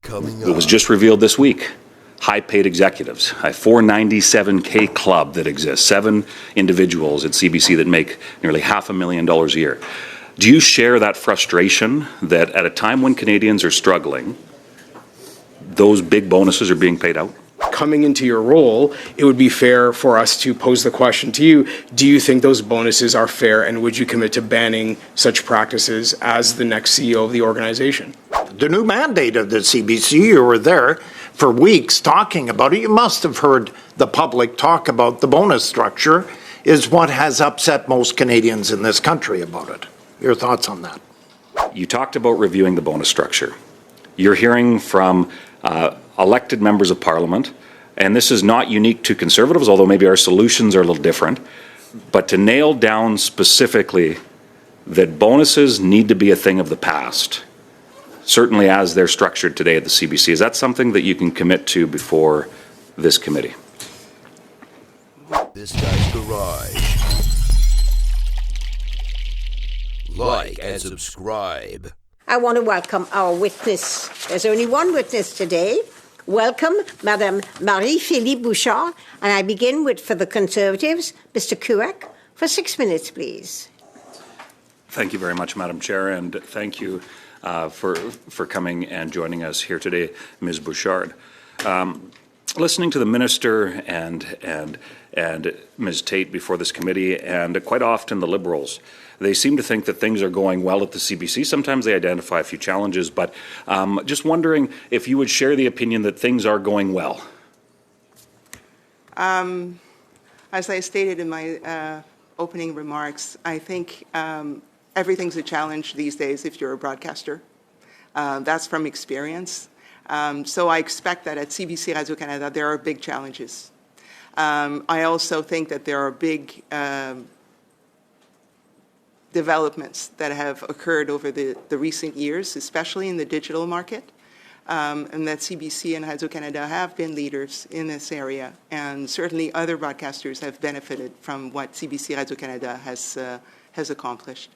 It was just revealed this week. High-paid executives, a 497K club that exists, 7 individuals at CBC that make nearly $500,000 a year. Do you share that frustration that at a time when Canadians are struggling, those big bonuses are being paid out? Coming into your role, it would be fair for us to pose the question to you, do you think those bonuses are fair, and would you commit to banning such practices as the next CEO of the organization? The new mandate of the CBC, you were there for weeks talking about it. You must have heard the public talk about the bonus structure is what has upset most Canadians in this country about it. Your thoughts on that? You talked about reviewing the bonus structure. You're hearing from elected members of Parliament, and this is not unique to Conservatives, although maybe our solutions are a little different, but to nail down specifically that bonuses need to be a thing of the past, certainly as they're structured today at the CBC. Is that something that you can commit to before this committee? This guy's garage. Like and subscribe. I want to welcome our witness. There's only one witness today. Welcome, Madame Marie-Philippe Bouchard. And I begin with, for the Conservatives, Mr. Couec, for 6 minutes, please. Thank you very much, Madam Chair, and thank you for coming and joining us here today, Ms. Bouchard. Listening to the Minister and Ms. Tate before this committee, and quite often the Liberals, they seem to think that things are going well at the CBC. Sometimes they identify a few challenges, but just wondering if you would share the opinion that things are going well. As I stated in my opening remarks, I think everything's a challenge these days if you're a broadcaster. That's from experience. So I expect that at CBC Radio-Canada there are big challenges. I also think that there are big developments that have occurred over the recent years, especially in the digital market, and that CBC and Radio-Canada have been leaders in this area, and certainly other broadcasters have benefited from what CBC Radio-Canada has accomplished.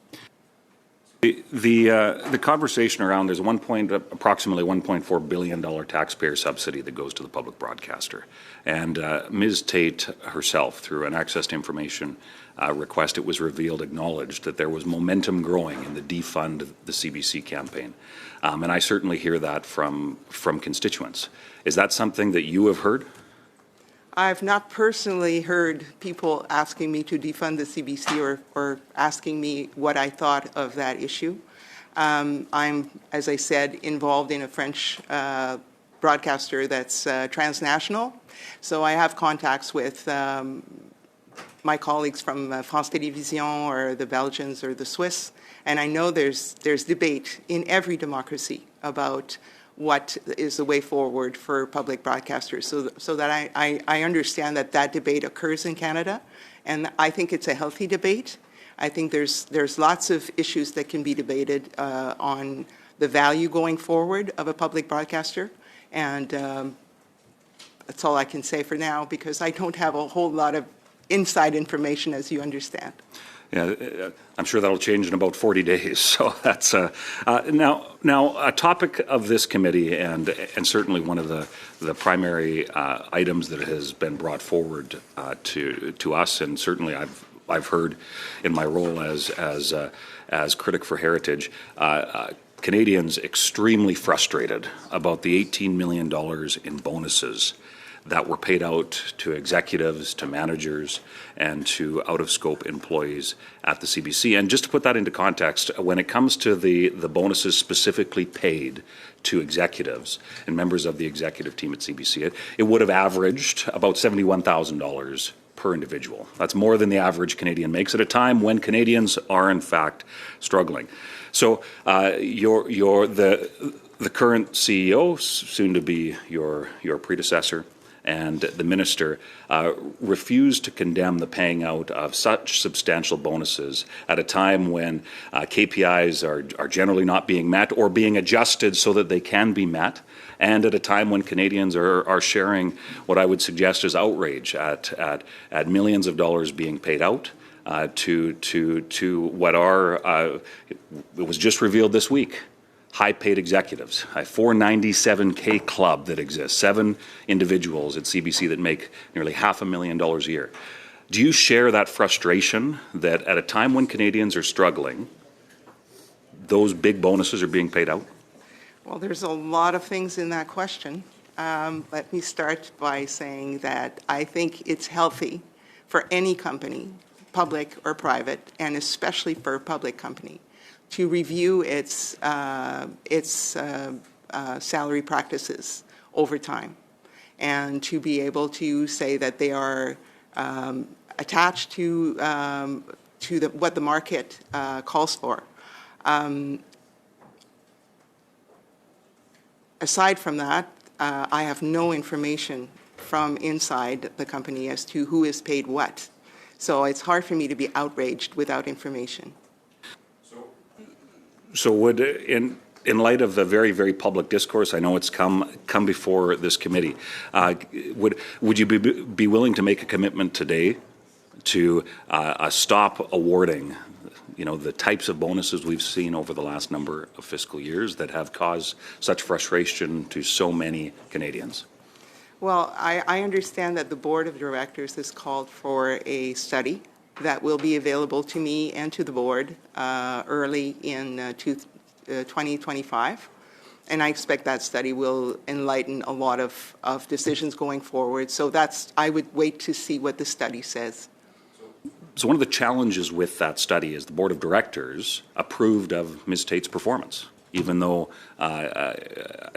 The conversation around there's approximately $1.4 billion taxpayer subsidy that goes to the public broadcaster, and Ms. Tate herself, through an access to information request, it was revealed, acknowledged that there was momentum growing in the defund the CBC campaign, and I certainly hear that from constituents. Is that something that you have heard? I've not personally heard people asking me to defund the CBC or asking me what I thought of that issue. I'm, as I said, involved in a French broadcaster that's transnational, so I have contacts with my colleagues from France Télévisions or the Belgians or the Swiss, and I know there's debate in every democracy about what is the way forward for public broadcasters, so that I understand that debate occurs in Canada, and I think it's a healthy debate. I think there's lots of issues that can be debated on the value going forward of a public broadcaster, and that's all I can say for now, because I don't have a whole lot of inside information, as you understand. Yeah, I'm sure that'll change in about 40 days. So that's now a topic of this committee, and certainly one of the primary items that has been brought forward to us, and certainly I've heard in my role as critic for heritage, Canadians extremely frustrated about the $18 million in bonuses that were paid out to executives, to managers, and to out-of-scope employees at the CBC. And just to put that into context, when it comes to the bonuses specifically paid to executives and members of the executive team at CBC, it would have averaged about $71,000 per individual. That's more than the average Canadian makes at a time when Canadians are, in fact, struggling. So the current CEO, soon to be your predecessor, and the minister refused to condemn the paying out of such substantial bonuses at a time when KPIs are generally not being met or being adjusted so that they can be met, and at a time when Canadians are sharing what I would suggest is outrage at millions of dollars being paid out to what are, it was just revealed this week, high-paid executives, a 497K club that exists, 7 individuals at CBC that make nearly $500,000 a year. Do you share that frustration that at a time when Canadians are struggling, those big bonuses are being paid out? Well, there's a lot of things in that question. Let me start by saying that I think it's healthy for any company, public or private, and especially for a public company, to review its salary practices over time, and to be able to say that they are attached to what the market calls for. Aside from that, I have no information from inside the company as to who is paid what. So it's hard for me to be outraged without information. So would, in light of the very, very public discourse, I know it's come before this committee, would you be willing to make a commitment today to stop awarding, the types of bonuses we've seen over the last number of fiscal years that have caused such frustration to so many Canadians? Well, I understand that the board of directors has called for a study that will be available to me and to the board early in 2025. And I expect that study will enlighten a lot of decisions going forward. So I would wait to see what the study says. So one of the challenges with that study is the board of directors approved of Ms. Tate's performance, even though I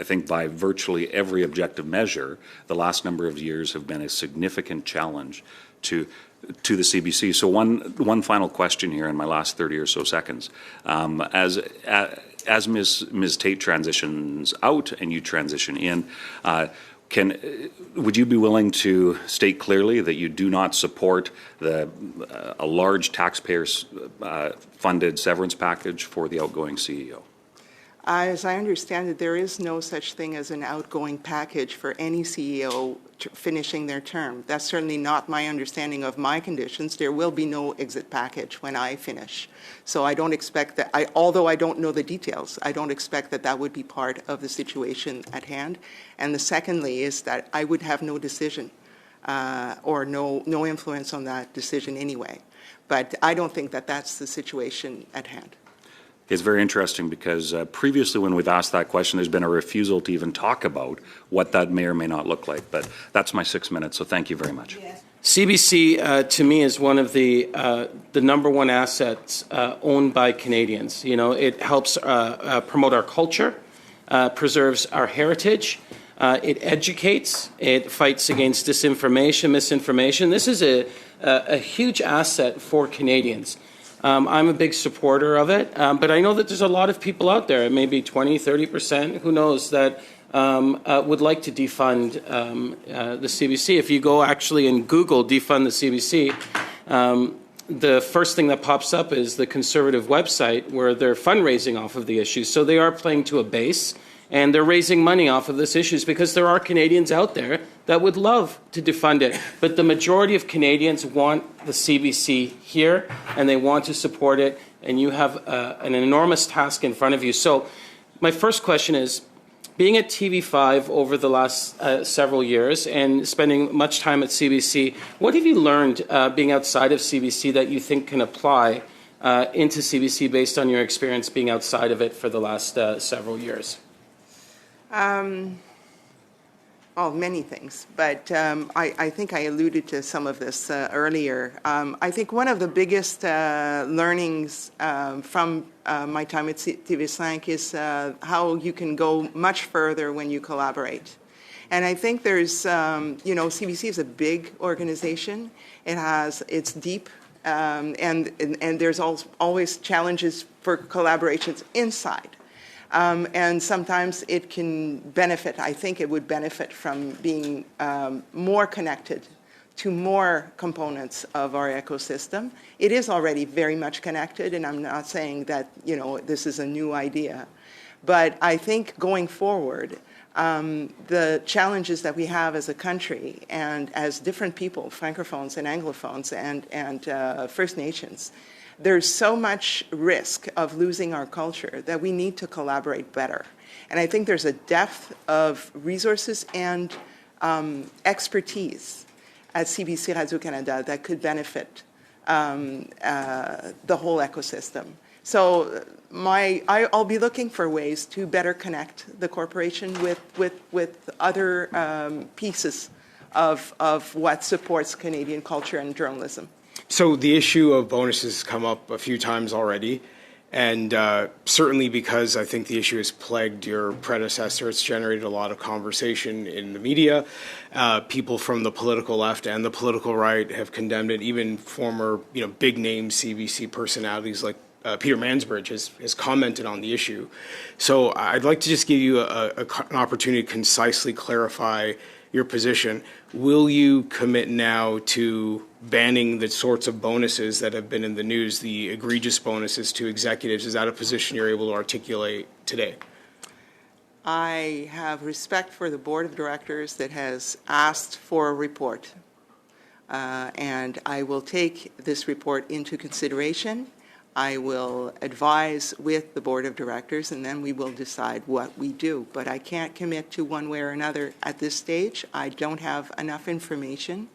think by virtually every objective measure, the last number of years have been a significant challenge to the CBC. So one final question here in my last 30 or so seconds. As Ms. Tate transitions out and you transition in, would you be willing to state clearly that you do not support a large taxpayer-funded severance package for the outgoing CEO? As I understand it, there is no such thing as an outgoing package for any CEO finishing their term. That's certainly not my understanding of my conditions. There will be no exit package when I finish. So I don't expect that, although I don't know the details, I don't expect that would be part of the situation at hand. And the secondly is that I would have no decision or no influence on that decision anyway. But I don't think that that's the situation at hand. It's very interesting because previously when we've asked that question, there's been a refusal to even talk about what that may or may not look like. But that's my 6 minutes, so thank you very much. Yes. CBC, to me, is one of the number one assets owned by Canadians. It helps promote our culture, preserves our heritage, it educates, it fights against disinformation, misinformation. This is a huge asset for Canadians. I'm a big supporter of it, but I know that there's a lot of people out there, maybe 20, 30%, who knows, that would like to defund the CBC. If you go actually and Google defund the CBC, the first thing that pops up is the Conservative website where they're fundraising off of the issues. So they are playing to a base, and they're raising money off of this issues because there are Canadians out there that would love to defund it. But the majority of Canadians want the CBC here, and they want to support it, and you have an enormous task in front of you. So my first question is, being at TV5 over the last several years and spending much time at CBC, what have you learned being outside of CBC that you think can apply into CBC based on your experience being outside of it for the last several years? Many things, but I think I alluded to some of this earlier. I think one of the biggest learnings from my time at TV5 is how you can go much further when you collaborate. And I think there's, CBC is a big organization. It's deep, and there's always challenges for collaborations inside. And sometimes it can benefit, I think it would benefit from being more connected to more components of our ecosystem. It is already very much connected, and I'm not saying that, this is a new idea. But I think going forward, the challenges that we have as a country and as different people, Francophones and Anglophones and First Nations, there's so much risk of losing our culture that we need to collaborate better. And I think there's a depth of resources and expertise at CBC Radio-Canada that could benefit the whole ecosystem. So I'll be looking for ways to better connect the corporation with other pieces of what supports Canadian culture and journalism. So the issue of bonuses has come up a few times already, and certainly because I think the issue has plagued your predecessor, it's generated a lot of conversation in the media. People from the political left and the political right have condemned it. Even former, big-name CBC personalities like Peter Mansbridge has commented on the issue. So I'd like to just give you an opportunity to concisely clarify your position. Will you commit now to banning the sorts of bonuses that have been in the news, the egregious bonuses to executives? Is that a position you're able to articulate today? I have respect for the board of directors that has asked for a report. And I will take this report into consideration. I will advise with the board of directors, and then we will decide what we do. But I can't commit to one way or another at this stage. I don't have enough information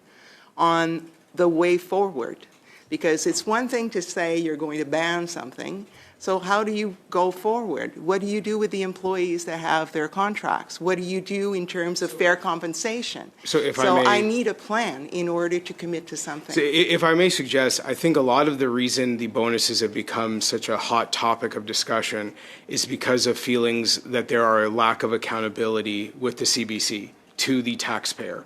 on the way forward, because it's one thing to say you're going to ban something. So how do you go forward? What do you do with the employees that have their contracts? What do you do in terms of fair compensation? So I need a plan in order to commit to something. So if I may suggest, I think a lot of the reason the bonuses have become such a hot topic of discussion is because of feelings that there are a lack of accountability with the CBC to the taxpayer.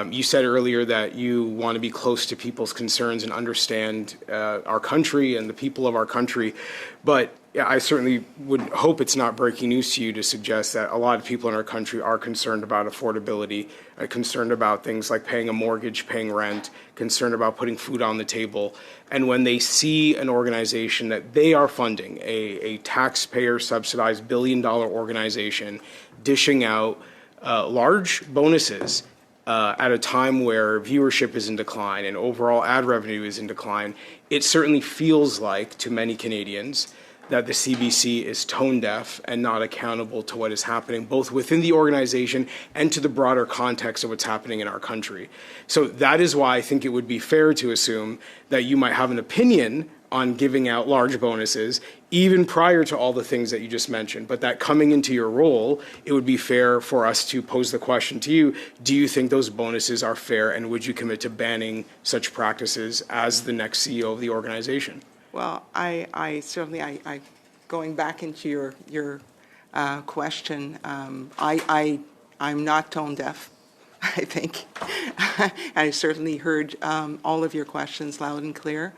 You said earlier that you want to be close to people's concerns and understand our country and the people of our country. But I certainly would hope it's not breaking news to you to suggest that a lot of people in our country are concerned about affordability, concerned about things like paying a mortgage, paying rent, concerned about putting food on the table. And when they see an organization that they are funding, a taxpayer-subsidized billion-dollar organization, dishing out large bonuses at a time where viewership is in decline and overall ad revenue is in decline, it certainly feels like to many Canadians that the CBC is tone deaf and not accountable to what is happening both within the organization and to the broader context of what's happening in our country. So that is why I think it would be fair to assume that you might have an opinion on giving out large bonuses, even prior to all the things that you just mentioned, but that coming into your role, it would be fair for us to pose the question to you, do you think those bonuses are fair, and would you commit to banning such practices as the next CEO of the organization? Well, I certainly, going back into your question, I'm not tone deaf, I think. I certainly heard all of your questions loud and clear.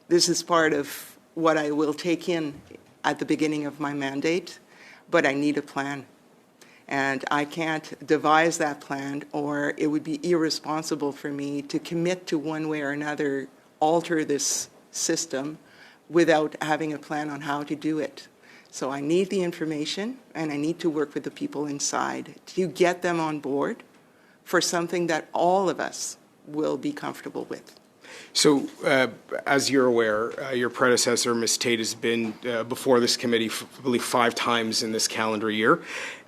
This is part of what I will take in at the beginning of my mandate, but I need a plan. And I can't devise that plan, or it would be irresponsible for me to commit to one way or another, alter this system without having a plan on how to do it. So I need the information, and I need to work with the people inside to get them on board for something that all of us will be comfortable with. So, as you're aware, your predecessor, Ms. Tate, has been before this committee, I believe, 5 times in this calendar year.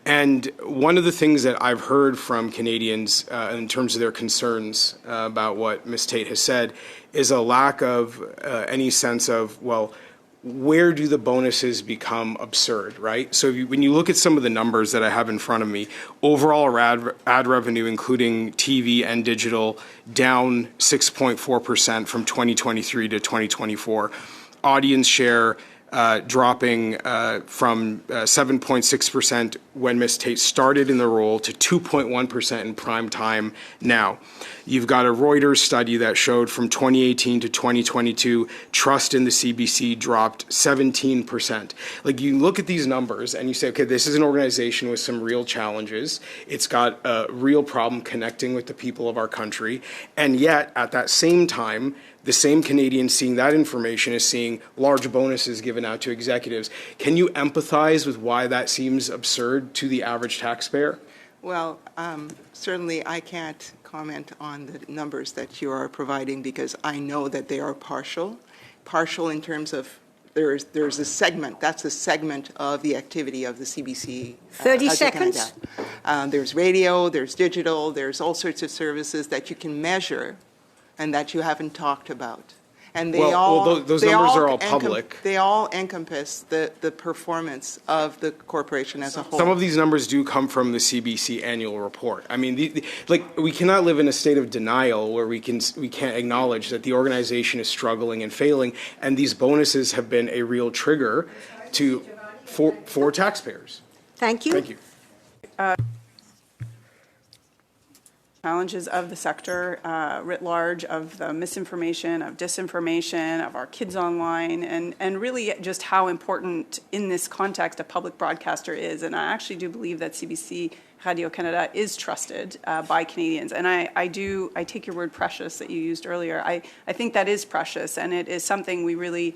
And one of the things that I've heard from Canadians in terms of their concerns about what Ms. Tate has said is a lack of any sense of, well, where do the bonuses become absurd, right? So when you look at some of the numbers that I have in front of me, overall ad revenue, including TV and digital, down 6.4% from 2023 to 2024. Audience share dropping from 7.6% when Ms. Tate started in the role to 2.1% in prime time now. You've got a Reuters study that showed from 2018 to 2022, trust in the CBC dropped 17%. Like, you look at these numbers and you say, okay, this is an organization with some real challenges. It's got a real problem connecting with the people of our country. And yet, at that same time, the same Canadians seeing that information is seeing large bonuses given out to executives. Can you empathize with why that seems absurd to the average taxpayer? Well, certainly I can't comment on the numbers that you are providing, because I know that they are partial partial in terms of there's a segment, that's a segment of the activity of the CBC. 30 Radio-Canada. seconds. There's radio, there's digital, there's all sorts of services that you can measure and that you haven't talked about. And they those numbers are all public. They all encompass the performance of the corporation as a whole. Some of these numbers do come from the CBC annual report. I mean, we cannot live in a state of denial where we can't acknowledge that the organization is struggling and failing, and these bonuses have been a real trigger for taxpayers. Thank you. Thank you. Challenges of the sector writ large, of the misinformation, of disinformation, of our kids online, and really just how important in this context a public broadcaster is. And I actually do believe that CBC Radio-Canada is trusted by Canadians. And I take your word precious that you used earlier. I think that is precious, and it is something we really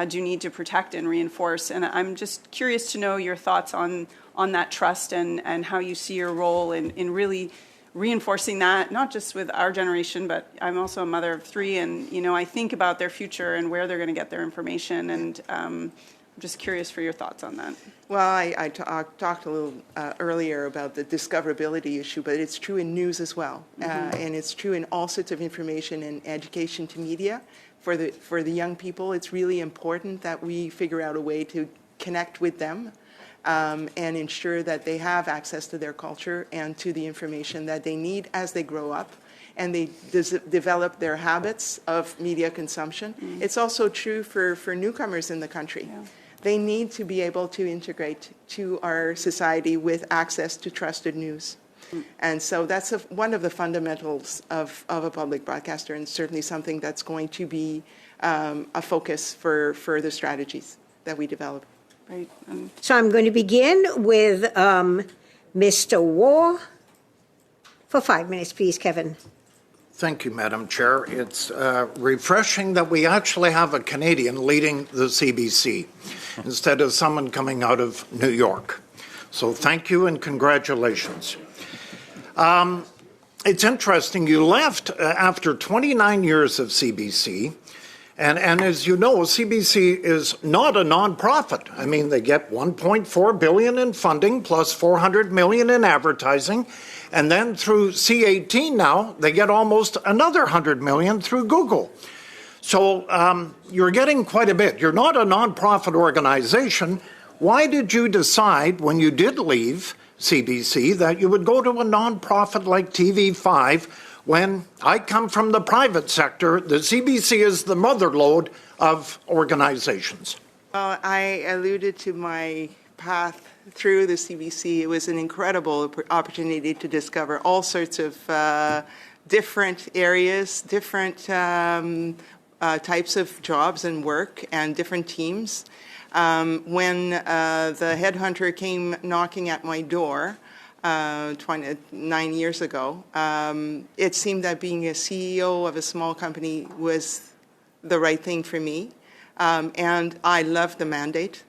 do need to protect and reinforce. And I'm just curious to know your thoughts on that trust and how you see your role in really reinforcing that, not just with our generation, but I'm also a mother of 3, and I think about their future and where they're going to get their information, and I'm just curious for your thoughts on that. Well, I talked a little earlier about the discoverability issue, but it's true in news as well, and it's true in all sorts of information and education to media. For the young people, it's really important that we figure out a way to connect with them. And ensure that they have access to their culture and to the information that they need as they grow up and they develop their habits of media consumption. It's also true for newcomers in the country. Yeah. They need to be able to integrate to our society with access to trusted news. And so that's one of the fundamentals of a public broadcaster, and certainly something that's going to be a focus for further strategies that we develop. Right. So I'm going to begin with Mr. Waugh for 5 minutes, please, Kevin. Thank you, Madam Chair. It's refreshing that we actually have a Canadian leading the CBC instead of someone coming out of New York. So thank you and congratulations. It's interesting, you left after 29 years of CBC. And as you know, CBC is not a nonprofit. I mean, they get $1.4 billion in funding plus $400 million in advertising. And then through C18 now, they get almost another $100 million through Google. So you're getting quite a bit. You're not a nonprofit organization. Why did you decide when you did leave CBC that you would go to a nonprofit like TV5 when I come from the private sector? The CBC is the motherlode of organizations. Well, I alluded to my path through the CBC. It was an incredible opportunity to discover all sorts of different areas, different types of jobs and work, and different teams. When the headhunter came knocking at my door 29 years ago, it seemed that being a CEO of a small company was the right thing for me. And I loved the mandate,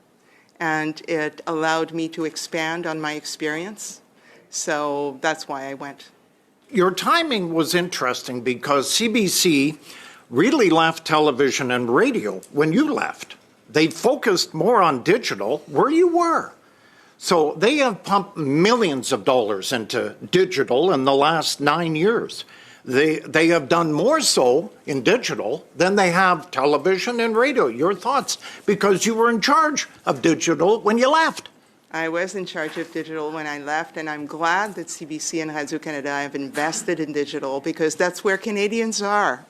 and it allowed me to expand on my experience. So that's why I went. Your timing was interesting because CBC really left television and radio when you left. They focused more on digital where you were. So they have pumped millions of dollars into digital in the last 9 years. They have done more so in digital than they have television and radio. Your thoughts? Because you were in charge of digital when you left. I was in charge of digital when I left, and I'm glad that CBC and Radio-Canada have invested in digital because that's where Canadians are.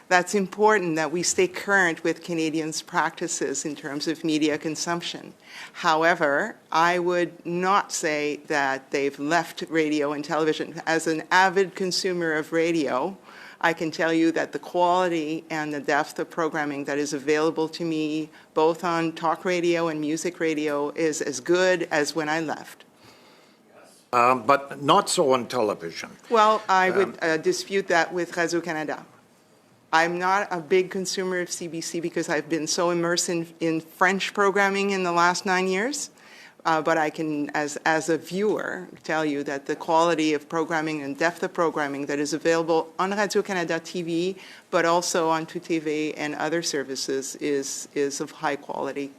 That's important that we stay current with Canadians' practices in terms of media consumption. However, I would not say that they've left radio and television. As an avid consumer of radio, I can tell you that the quality and the depth of programming that is available to me, both on talk radio and music radio, is as good as when I left. But not so on television. Well, I would dispute that with Radio-Canada. I'm not a big consumer of CBC because I've been so immersed in French programming in the last 9 years. But I can, as a viewer, tell you that the quality of programming and depth of programming that is available on Radio-Canada TV, but also on TV and other services is of high quality.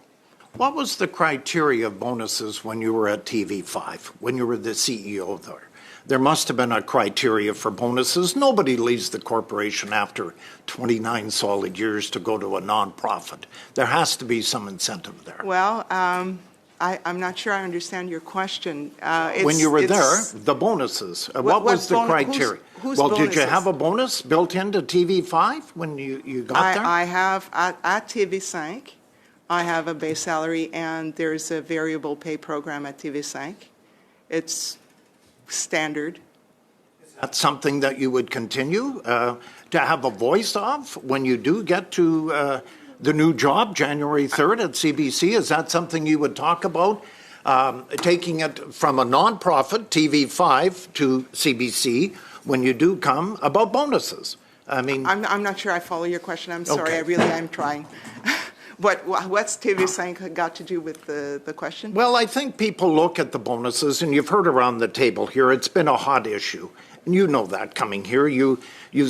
What was the criteria of bonuses when you were at TV5, when you were the CEO there? There must have been a criteria for bonuses. Nobody leaves the corporation after 29 solid years to go to a nonprofit. There has to be some incentive there. Well, I'm not sure I understand your question. When you were there, the bonuses, what was the criteria? Whose well, did you bonuses? have a bonus built into TV5 when you got there? I have, at TV5, I have a base salary, and there's a variable pay program at TV5. It's standard. That's something that you would continue to have a voice of when you do get to the new job, January 3rd at CBC? Is that something you would talk about, taking it from a nonprofit, TV5, to CBC, when you do come, about bonuses? I mean, I'm not sure I follow your question. I'm sorry. Okay. I'm trying. What's TV5 got to do with the question? well, I think people look at the bonuses, and you've heard around the table here, it's been a hot issue. And you know that coming here. You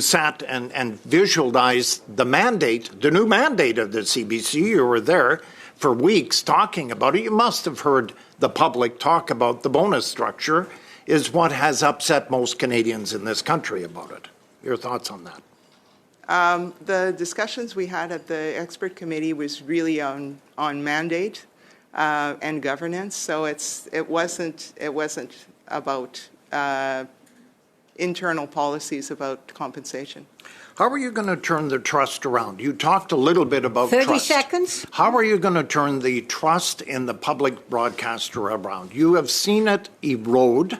sat and visualized the mandate, the new mandate of the CBC. You were there for weeks talking about it. You must have heard the public talk about the bonus structure is what has upset most Canadians in this country about it. Your thoughts on that? The discussions we had at the expert committee was really on mandate and governance. So it wasn't about internal policies about compensation. How are you going to turn the trust around? You talked a little bit about 30 trust. seconds. How are you going to turn the trust in the public broadcaster around? You have seen it erode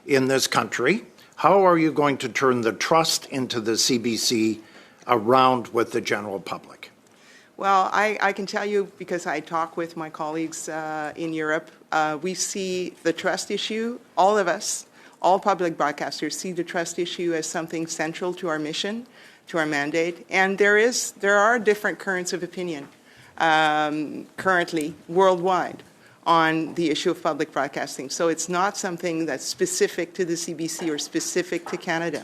in this country. How are you going to turn the trust into the CBC around with the general public? Well, I can tell you, because I talk with my colleagues in Europe, we see the trust issue, all of us, all public broadcasters see the trust issue as something central to our mission, to our mandate, and there are different currents of opinion currently worldwide on the issue of public broadcasting. So it's not something that's specific to the CBC or specific to Canada.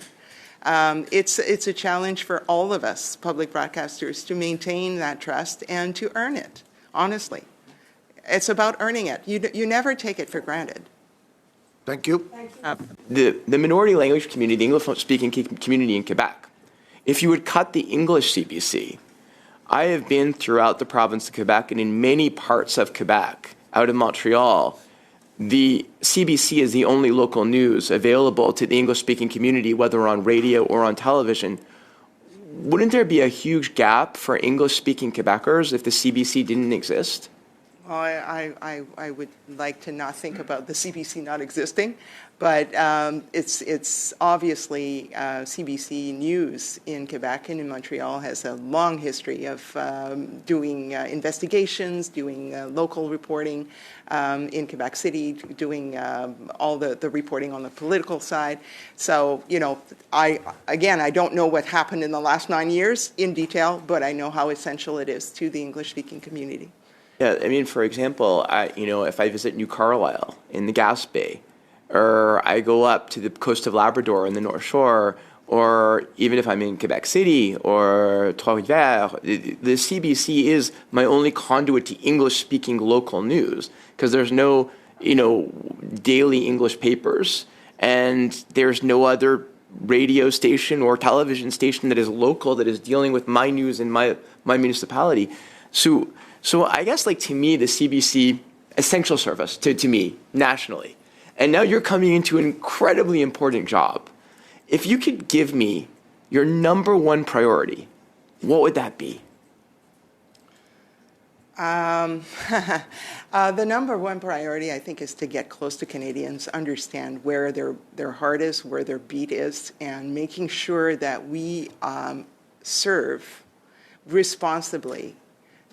It's a challenge for all of us public broadcasters to maintain that trust and to earn it, honestly. It's about earning it. You never take it for granted. Thank you. The minority language community, the English-speaking community in Quebec, if you would cut the English CBC, I have been throughout the province of Quebec and in many parts of Quebec, out of Montreal, the CBC is the only local news available to the English-speaking community, whether on radio or on television. Wouldn't there be a huge gap for English-speaking Quebecers if the CBC didn't exist? Well, I would like to not think about the CBC not existing, but it's obviously CBC News in Quebec and in Montreal has a long history of doing investigations, doing local reporting in Quebec City, doing all the reporting on the political side. So, I don't know what happened in the last 9 years in detail, but I know how essential it is to the English-speaking community. Yeah, I mean, for example, if I visit New Carlisle in the Gaspé, or I go up to the coast of Labrador in the North Shore, or even if I'm in Quebec City or Trois-Rivières, the CBC is my only conduit to English-speaking local news because there's no, daily English papers, and there's no other radio station or television station that is local that is dealing with my news in my municipality. So I guess, to me, the CBC, essential service to me, nationally. And now you're coming into an incredibly important job. If you could give me your number one priority, what would that be? The number one priority, I think, is to get close to Canadians, understand where their heart is, where their beat is, and making sure that we serve responsibly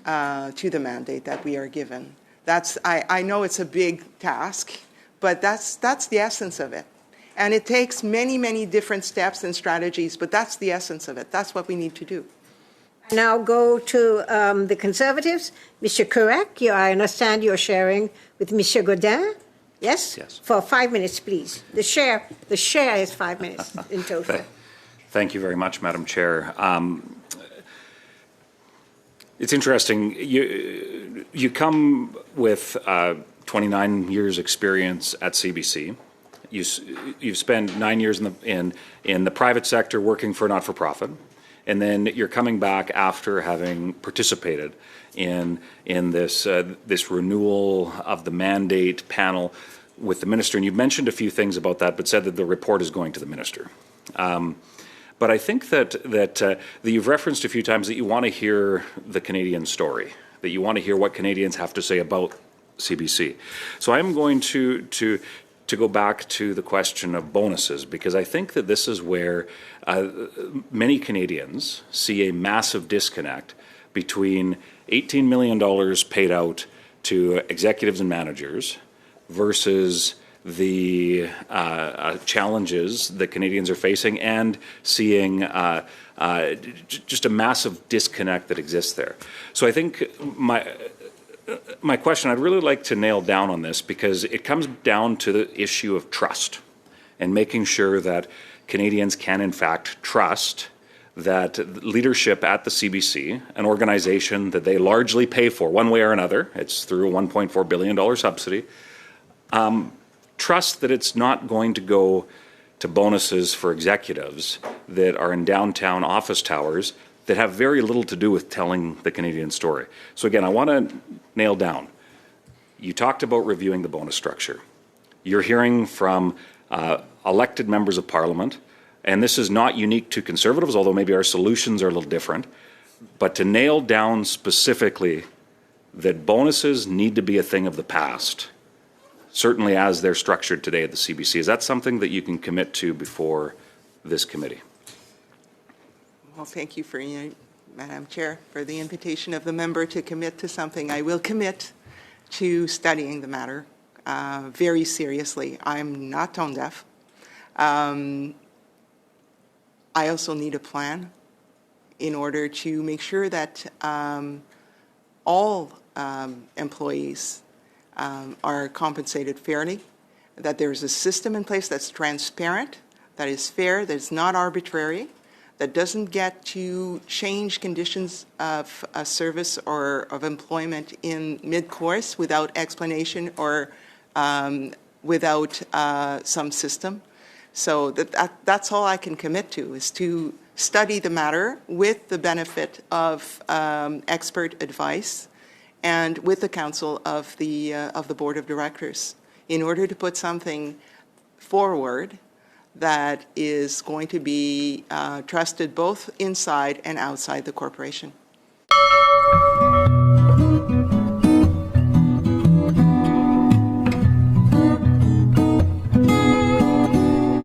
to the mandate that we are given. I know it's a big task, but that's the essence of it. And it takes many, many different steps and strategies, but that's the essence of it. That's what we need to do. Now go to the Conservatives. Mr. Kurek, I understand you're sharing with Mr. Godin. Yes? Yes. For 5 minutes, please. The share is 5 minutes in total. Thank you very much, Madam Chair. It's interesting. You come with 29 years' experience at CBC. You've spent 9 years in the private sector working for a not-for-profit, and then you're coming back after having participated in this renewal of the mandate panel with the minister. And you've mentioned a few things about that, but said that the report is going to the minister. But I think that you've referenced a few times that you want to hear the Canadian story, that you want to hear what Canadians have to say about CBC. So I'm going to go back to the question of bonuses, because I think that this is where many Canadians see a massive disconnect between $18 million paid out to executives and managers versus the challenges that Canadians are facing, and seeing just a massive disconnect that exists there. So I think my question, I'd really like to nail down on this, because it comes down to the issue of trust and making sure that Canadians can in fact trust that leadership at the CBC, an organization that they largely pay for one way or another, it's through a $1.4 billion subsidy, trust that it's not going to go to bonuses for executives that are in downtown office towers that have very little to do with telling the Canadian story. So again, I want to nail down. You talked about reviewing the bonus structure. You're hearing from elected members of Parliament, and this is not unique to Conservatives, although maybe our solutions are a little different, but to nail down specifically that bonuses need to be a thing of the past, certainly as they're structured today at the CBC. Is that something that you can commit to before this committee? Well, thank you for, Madam Chair, for the invitation of the member to commit to something. I will commit to studying the matter very seriously. I'm not tone deaf. I also need a plan in order to make sure that all employees are compensated fairly, that there's a system in place that's transparent, that is fair, that's not arbitrary, that doesn't get to change conditions of service or of employment in mid-course without explanation or without some system. So that's all I can commit to, is to study the matter with the benefit of expert advice and with the counsel of the board of directors, in order to put something forward that is going to be trusted both inside and outside the corporation.